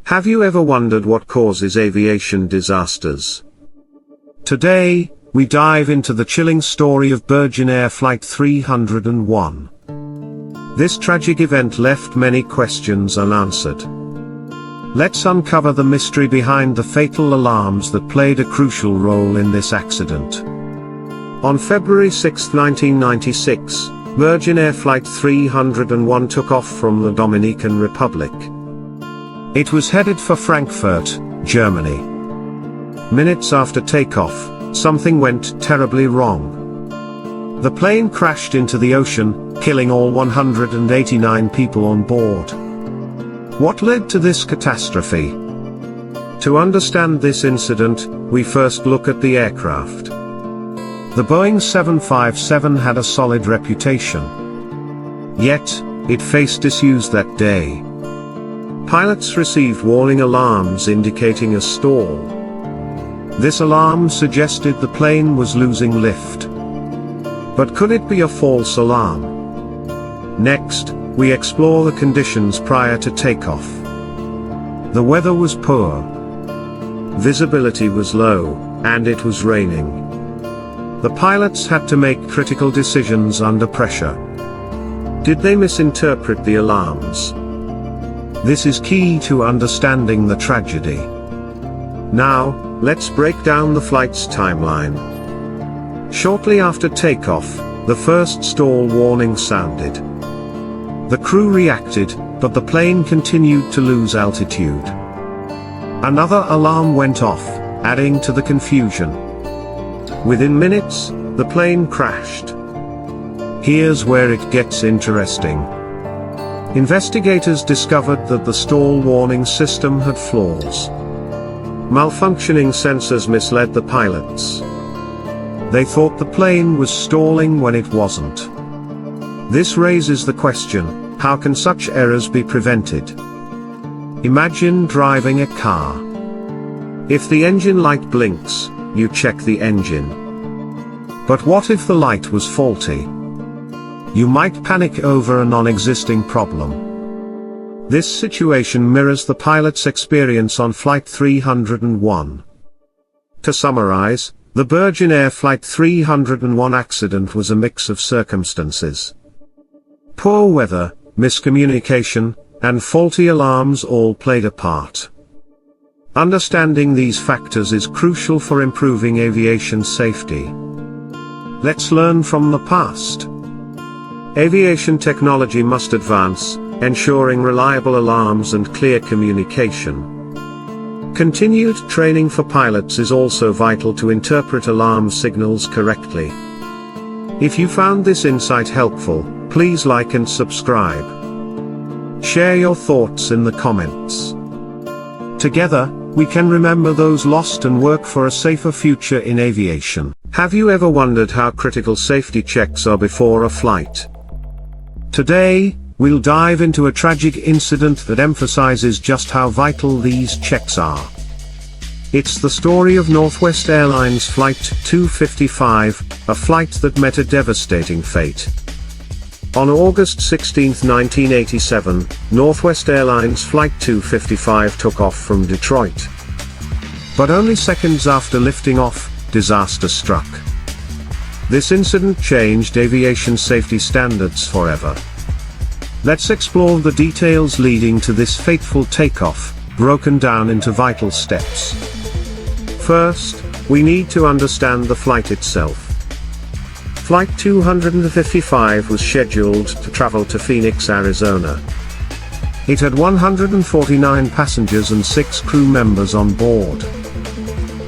Have you ever wondered what causes aviation disasters? Today, we dive into the chilling story of Birgenair Flight 301. This tragic event left many questions unanswered. Let's uncover the mystery behind the fatal alarms that played a crucial role in this accident. On February 6, 1996, Birgenair Flight 301 took off from the Dominican Republic. It was headed for Frankfurt, Germany. Minutes after takeoff, something went terribly wrong. The plane crashed into the ocean, killing all 189 people on board. What led to this catastrophe? To understand this incident, we first look at the aircraft. The Boeing 757 had a solid reputation. Yet, it faced issues that day. Pilots received warning alarms indicating a stall. This alarm suggested the plane was losing lift. But could it be a false alarm? Next, we explore the conditions prior to takeoff. The weather was poor. Visibility was low, and it was raining. The pilots had to make critical decisions under pressure. Did they misinterpret the alarms? This is key to understanding the tragedy. Now, let's break down the flight's timeline. Shortly after takeoff, the first stall warning sounded. The crew reacted, but the plane continued to lose altitude. Another alarm went off, adding to the confusion. Within minutes, the plane crashed. Here's where it gets interesting. Investigators discovered that the stall warning system had flaws. Malfunctioning sensors misled the pilots. They thought the plane was stalling when it wasn't. This raises the question, how can such errors be prevented? Imagine driving a car. If the engine light blinks, you check the engine. But what if the light was faulty? You might panic over a non-existing problem. This situation mirrors the pilot's experience on Flight 301. To summarize, the Birgenair Flight 301 accident was a mix of circumstances. Poor weather, miscommunication, and faulty alarms all played a part. Understanding these factors is crucial for improving aviation safety. Let's learn from the past. Aviation technology must advance, ensuring reliable alarms and clear communication. Continued training for pilots is also vital to interpret alarm signals correctly. If you found this insight helpful, please like and subscribe. Share your thoughts in the comments. Together, we can remember those lost and work for a safer future in aviation. Have you ever wondered how critical safety checks are before a flight? Today, we'll dive into a tragic incident that emphasizes just how vital these checks are. It's the story of Northwest Airlines Flight 255, a flight that met a devastating fate. On August 16, 1987, Northwest Airlines Flight 255 took off from Detroit. But only seconds after lifting off, disaster struck. This incident changed aviation safety standards forever. Let's explore the details leading to this fateful takeoff, broken down into vital steps. First, we need to understand the flight itself. Flight 255 was scheduled to travel to Phoenix, Arizona. It had 149 passengers and 6 crew members on board.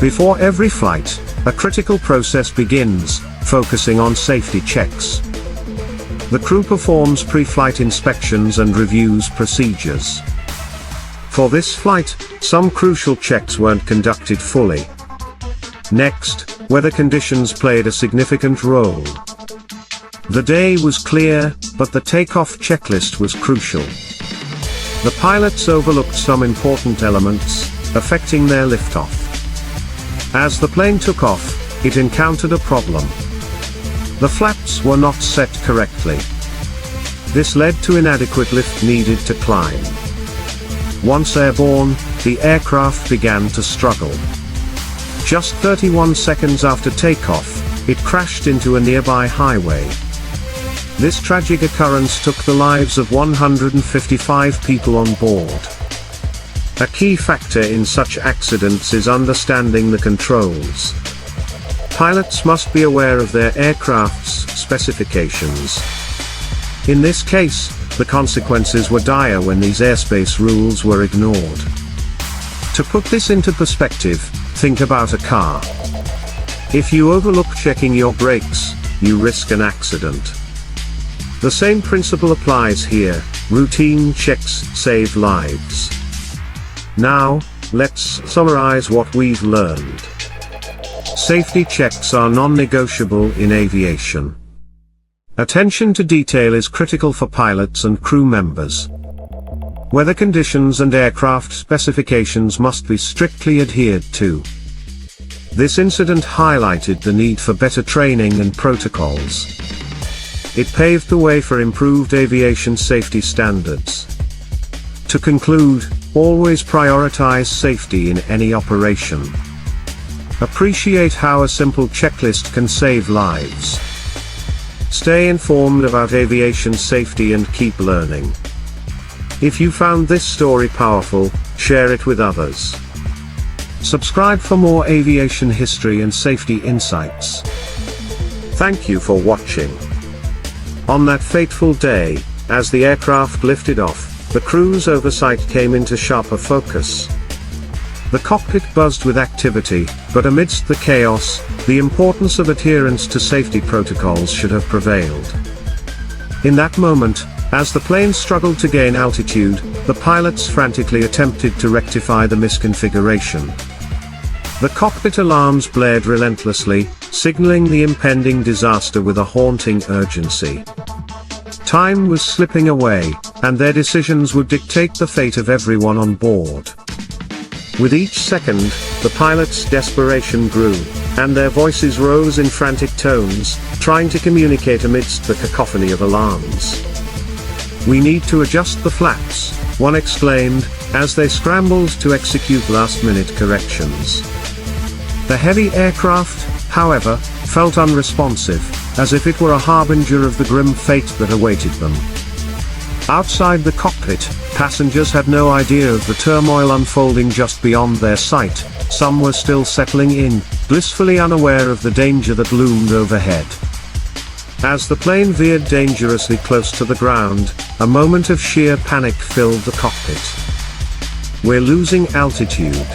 Before every flight, a critical process begins, focusing on safety checks. The crew performs pre-flight inspections and reviews procedures. For this flight, some crucial checks weren't conducted fully. Next, weather conditions played a significant role. The day was clear, but the takeoff checklist was crucial. The pilots overlooked some important elements, affecting their liftoff. As the plane took off, it encountered a problem. The flaps were not set correctly. This led to inadequate lift needed to climb. Once airborne, the aircraft began to struggle. Just 31 seconds after takeoff, it crashed into a nearby highway. This tragic occurrence took the lives of 155 people on board. A key factor in such accidents is understanding the controls. Pilots must be aware of their aircraft's specifications. In this case, the consequences were dire when these airspace rules were ignored. To put this into perspective, think about a car. If you overlook checking your brakes, you risk an accident. The same principle applies here. Routine checks save lives. Now, let's summarize what we've learned. Safety checks are non-negotiable in aviation. Attention to detail is critical for pilots and crew members. Weather conditions and aircraft specifications must be strictly adhered to. This incident highlighted the need for better training and protocols. It paved the way for improved aviation safety standards. To conclude, always prioritize safety in any operation. Appreciate how a simple checklist can save lives. Stay informed about aviation safety and keep learning. If you found this story powerful, share it with others. Subscribe for more aviation history and safety insights. Thank you for watching. On that fateful day, as the aircraft lifted off, the crew's oversight came into sharper focus. The cockpit buzzed with activity, but amidst the chaos, the importance of adherence to safety protocols should have prevailed. In that moment, as the plane struggled to gain altitude, the pilots frantically attempted to rectify the misconfiguration. The cockpit alarms blared relentlessly, signaling the impending disaster with a haunting urgency. Time was slipping away, and their decisions would dictate the fate of everyone on board. With each second, the pilots' desperation grew, and their voices rose in frantic tones, trying to communicate amidst the cacophony of alarms. "We need to adjust the flaps," one exclaimed, as they scrambled to execute last-minute corrections. The heavy aircraft, however, felt unresponsive, as if it were a harbinger of the grim fate that awaited them. Outside the cockpit, passengers had no idea of the turmoil unfolding just beyond their sight. Some were still settling in, blissfully unaware of the danger that loomed overhead. As the plane veered dangerously close to the ground, a moment of sheer panic filled the cockpit. "We're losing altitude,"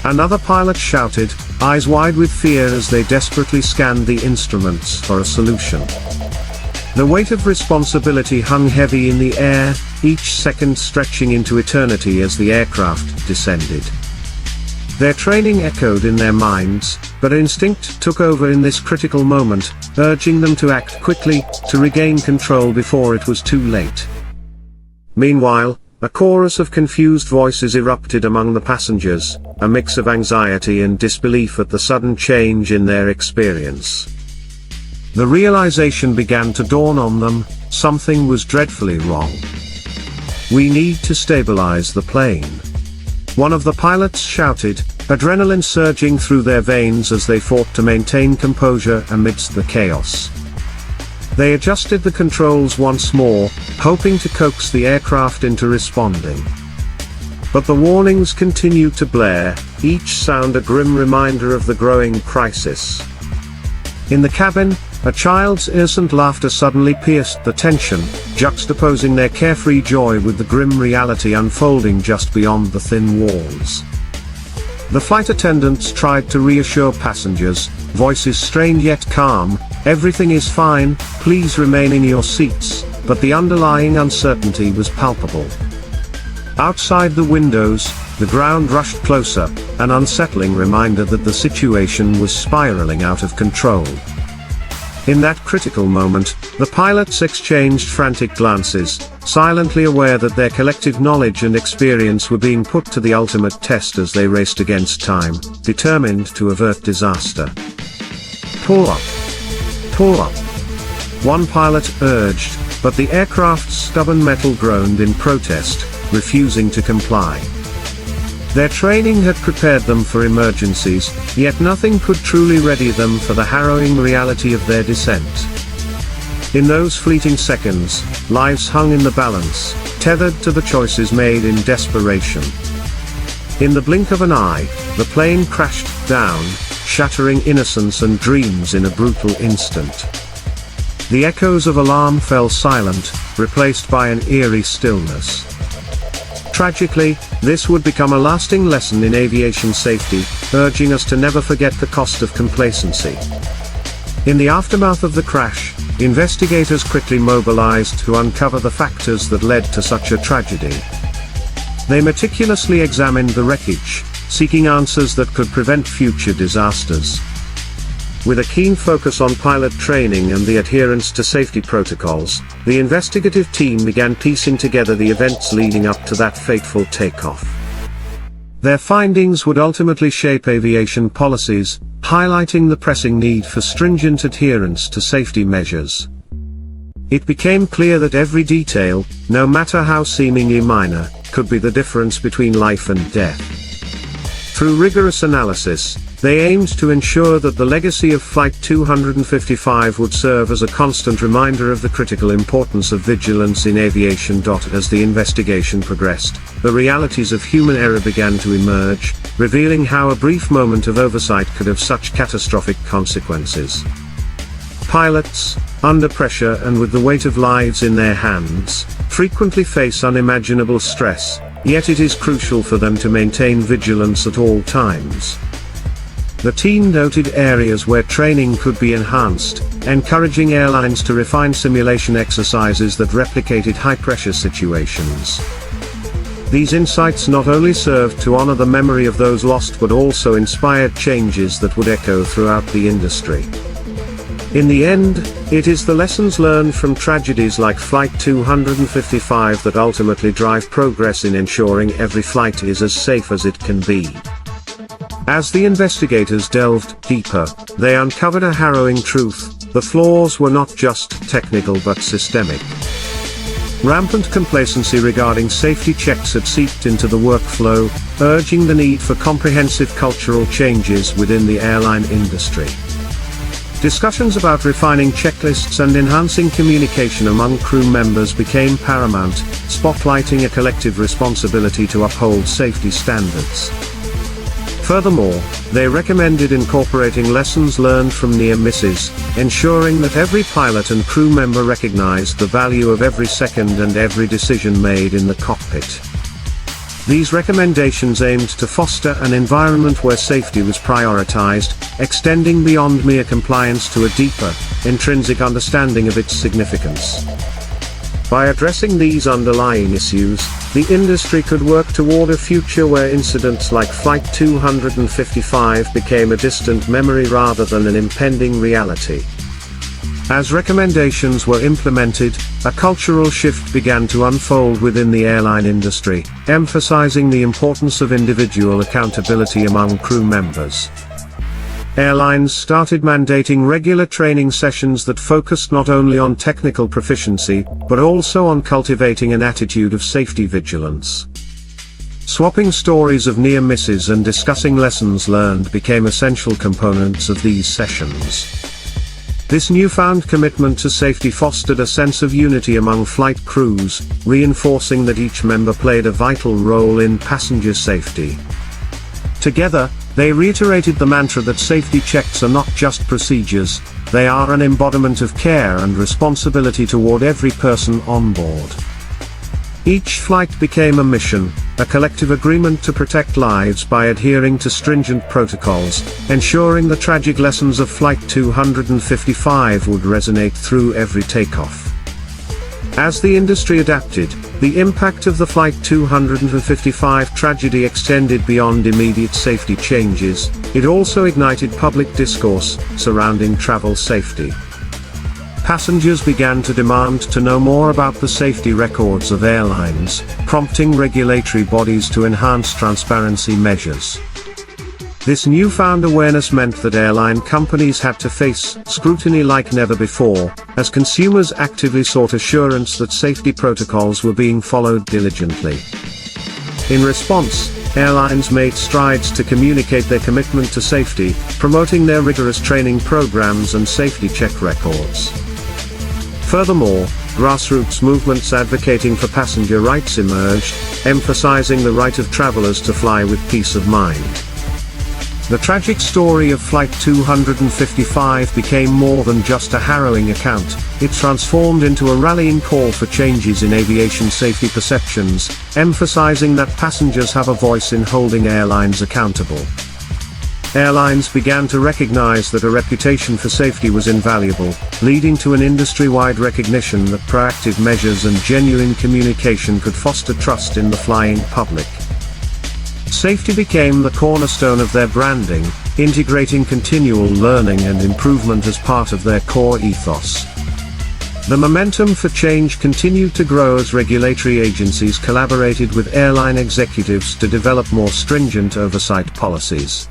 another pilot shouted, eyes wide with fear as they desperately scanned the instruments for a solution. The weight of responsibility hung heavy in the air, each second stretching into eternity as the aircraft descended. Their training echoed in their minds, but instinct took over in this critical moment, urging them to act quickly, to regain control before it was too late. Meanwhile, a chorus of confused voices erupted among the passengers, a mix of anxiety and disbelief at the sudden change in their experience. The realization began to dawn on them: something was dreadfully wrong. "We need to stabilize the plane," one of the pilots shouted, adrenaline surging through their veins as they fought to maintain composure amidst the chaos. They adjusted the controls once more, hoping to coax the aircraft into responding. But the warnings continued to blare, each sound a grim reminder of the growing crisis. In the cabin, a child's innocent laughter suddenly pierced the tension, juxtaposing their carefree joy with the grim reality unfolding just beyond the thin walls. The flight attendants tried to reassure passengers, voices strained yet calm, "Everything is fine, please remain in your seats," but the underlying uncertainty was palpable. Outside the windows, the ground rushed closer, an unsettling reminder that the situation was spiraling out of control. In that critical moment, the pilots exchanged frantic glances, silently aware that their collective knowledge and experience were being put to the ultimate test as they raced against time, determined to avert disaster. "Pull up! Pull up!" one pilot urged, but the aircraft's stubborn metal groaned in protest, refusing to comply. Their training had prepared them for emergencies, yet nothing could truly ready them for the harrowing reality of their descent. In those fleeting seconds, lives hung in the balance, tethered to the choices made in desperation. In the blink of an eye, the plane crashed down, shattering innocence and dreams in a brutal instant. The echoes of alarm fell silent, replaced by an eerie stillness. Tragically, this would become a lasting lesson in aviation safety, urging us to never forget the cost of complacency. In the aftermath of the crash, investigators quickly mobilized to uncover the factors that led to such a tragedy. They meticulously examined the wreckage, seeking answers that could prevent future disasters. With a keen focus on pilot training and the adherence to safety protocols, the investigative team began piecing together the events leading up to that fateful takeoff. Their findings would ultimately shape aviation policies, highlighting the pressing need for stringent adherence to safety measures. It became clear that every detail, no matter how seemingly minor, could be the difference between life and death. Through rigorous analysis, they aimed to ensure that the legacy of Flight 255 would serve as a constant reminder of the critical importance of vigilance in aviation. As the investigation progressed, the realities of human error began to emerge, revealing how a brief moment of oversight could have such catastrophic consequences. Pilots, under pressure and with the weight of lives in their hands, frequently face unimaginable stress, yet it is crucial for them to maintain vigilance at all times. The team noted areas where training could be enhanced, encouraging airlines to refine simulation exercises that replicated high-pressure situations. These insights not only served to honor the memory of those lost but also inspired changes that would echo throughout the industry. In the end, it is the lessons learned from tragedies like Flight 255 that ultimately drive progress in ensuring every flight is as safe as it can be. As the investigators delved deeper, they uncovered a harrowing truth: the flaws were not just technical but systemic. Rampant complacency regarding safety checks had seeped into the workflow, urging the need for comprehensive cultural changes within the airline industry. Discussions about refining checklists and enhancing communication among crew members became paramount, spotlighting a collective responsibility to uphold safety standards. Furthermore, they recommended incorporating lessons learned from near misses, ensuring that every pilot and crew member recognized the value of every second and every decision made in the cockpit. These recommendations aimed to foster an environment where safety was prioritized, extending beyond mere compliance to a deeper, intrinsic understanding of its significance. By addressing these underlying issues, the industry could work toward a future where incidents like Flight 255 became a distant memory rather than an impending reality. As recommendations were implemented, a cultural shift began to unfold within the airline industry, emphasizing the importance of individual accountability among crew members. Airlines started mandating regular training sessions that focused not only on technical proficiency, but also on cultivating an attitude of safety vigilance. Swapping stories of near misses and discussing lessons learned became essential components of these sessions. This newfound commitment to safety fostered a sense of unity among flight crews, reinforcing that each member played a vital role in passenger safety. Together, they reiterated the mantra that safety checks are not just procedures, they are an embodiment of care and responsibility toward every person on board. Each flight became a mission, a collective agreement to protect lives by adhering to stringent protocols, ensuring the tragic lessons of Flight 255 would resonate through every takeoff. As the industry adapted, the impact of the Flight 255 tragedy extended beyond immediate safety changes. It also ignited public discourse surrounding travel safety. Passengers began to demand to know more about the safety records of airlines, prompting regulatory bodies to enhance transparency measures. This newfound awareness meant that airline companies had to face scrutiny like never before, as consumers actively sought assurance that safety protocols were being followed diligently. In response, airlines made strides to communicate their commitment to safety, promoting their rigorous training programs and safety check records. Furthermore, grassroots movements advocating for passenger rights emerged, emphasizing the right of travelers to fly with peace of mind. The tragic story of Flight 255 became more than just a harrowing account. It transformed into a rallying call for changes in aviation safety perceptions, emphasizing that passengers have a voice in holding airlines accountable. Airlines began to recognize that a reputation for safety was invaluable, leading to an industry-wide recognition that proactive measures and genuine communication could foster trust in the flying public. Safety became the cornerstone of their branding, integrating continual learning and improvement as part of their core ethos. The momentum for change continued to grow as regulatory agencies collaborated with airline executives to develop more stringent oversight policies.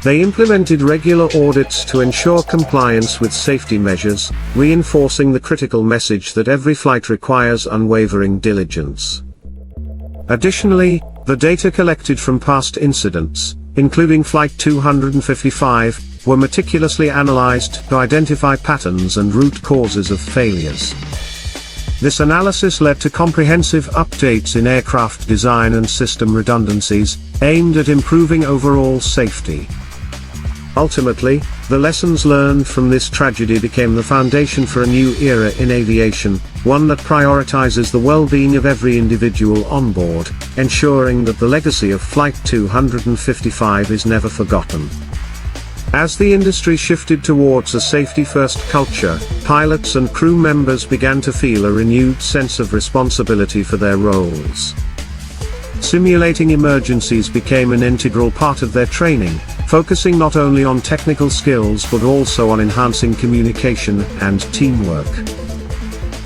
They implemented regular audits to ensure compliance with safety measures, reinforcing the critical message that every flight requires unwavering diligence. Additionally, the data collected from past incidents, including Flight 255, were meticulously analyzed to identify patterns and root causes of failures. This analysis led to comprehensive updates in aircraft design and system redundancies, aimed at improving overall safety. Ultimately, the lessons learned from this tragedy became the foundation for a new era in aviation, one that prioritizes the well-being of every individual on board, ensuring that the legacy of Flight 255 is never forgotten. As the industry shifted towards a safety-first culture, pilots and crew members began to feel a renewed sense of responsibility for their roles. Simulating emergencies became an integral part of their training, focusing not only on technical skills but also on enhancing communication and teamwork.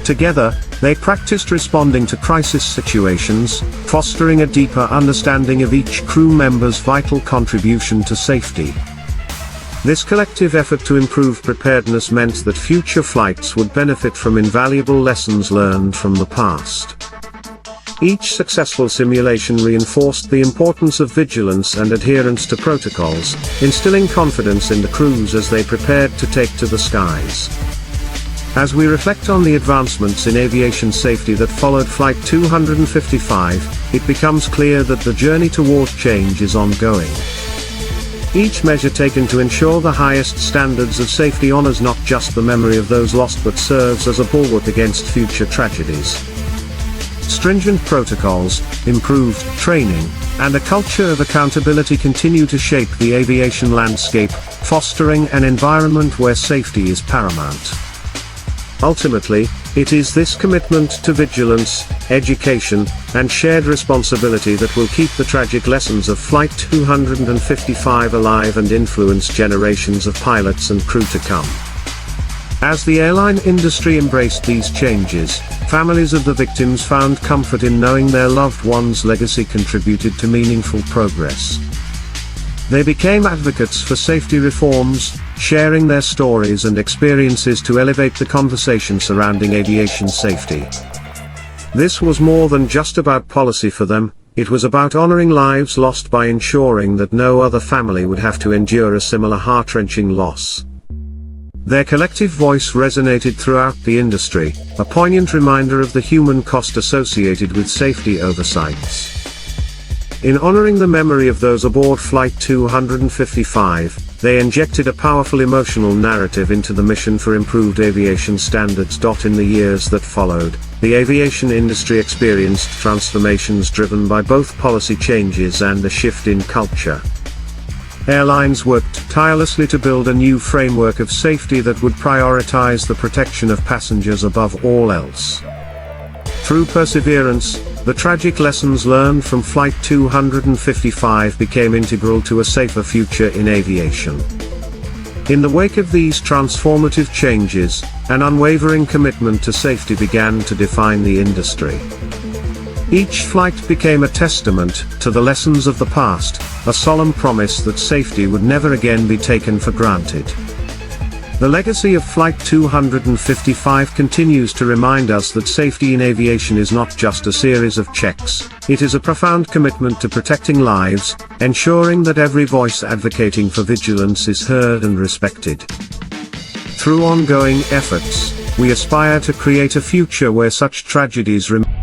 Together, they practiced responding to crisis situations, fostering a deeper understanding of each crew member's vital contribution to safety. This collective effort to improve preparedness meant that future flights would benefit from invaluable lessons learned from the past. Each successful simulation reinforced the importance of vigilance and adherence to protocols, instilling confidence in the crews as they prepared to take to the skies. As we reflect on the advancements in aviation safety that followed Flight 255, it becomes clear that the journey toward change is ongoing. Each measure taken to ensure the highest standards of safety honors not just the memory of those lost but serves as a bulwark against future tragedies. Stringent protocols, improved training, and a culture of accountability continue to shape the aviation landscape, fostering an environment where safety is paramount. Ultimately, it is this commitment to vigilance, education, and shared responsibility that will keep the tragic lessons of Flight 255 alive and influence generations of pilots and crew to come. As the airline industry embraced these changes, families of the victims found comfort in knowing their loved ones' legacy contributed to meaningful progress. They became advocates for safety reforms, sharing their stories and experiences to elevate the conversation surrounding aviation safety. This was more than just about policy for them, it was about honoring lives lost by ensuring that no other family would have to endure a similar heart-wrenching loss. Their collective voice resonated throughout the industry, a poignant reminder of the human cost associated with safety oversights. In honoring the memory of those aboard Flight 255, they injected a powerful emotional narrative into the mission for improved aviation standards. In the years that followed, the aviation industry experienced transformations driven by both policy changes and a shift in culture. Airlines worked tirelessly to build a new framework of safety that would prioritize the protection of passengers above all else. Through perseverance, the tragic lessons learned from Flight 255 became integral to a safer future in aviation. In the wake of these transformative changes, an unwavering commitment to safety began to define the industry. Each flight became a testament to the lessons of the past, a solemn promise that safety would never again be taken for granted. The legacy of Flight 255 continues to remind us that safety in aviation is not just a series of checks, it is a profound commitment to protecting lives, ensuring that every voice advocating for vigilance is heard and respected. Through ongoing efforts, we aspire to create a future where such tragedies remain